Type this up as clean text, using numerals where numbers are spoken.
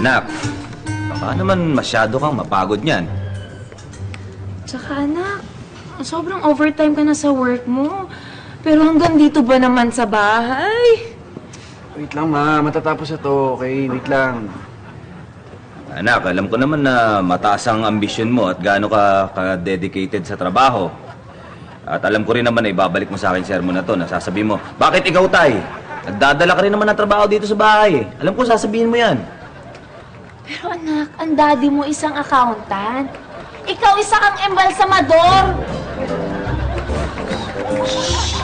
Anak, baka naman masyado kang mapagod niyan. Tsaka anak, sobrang overtime ka na sa work mo. Pero hanggang dito ba naman sa bahay? Wait lang, ma. Matatapos na to, okay? Wait lang. Anak, alam ko naman na mataas ang ambisyon mo at gaano ka-dedicated sa trabaho. At alam ko rin naman na ibabalik mo sa akin sermon na to, na sasabihin mo, bakit ikaw, Tay? Nagdadala ka rin naman ng trabaho dito sa bahay. Alam ko sasabihin mo yan. Pero anak, ang daddy mo isang accountant. Ikaw isa kang embalsamador. Shhh!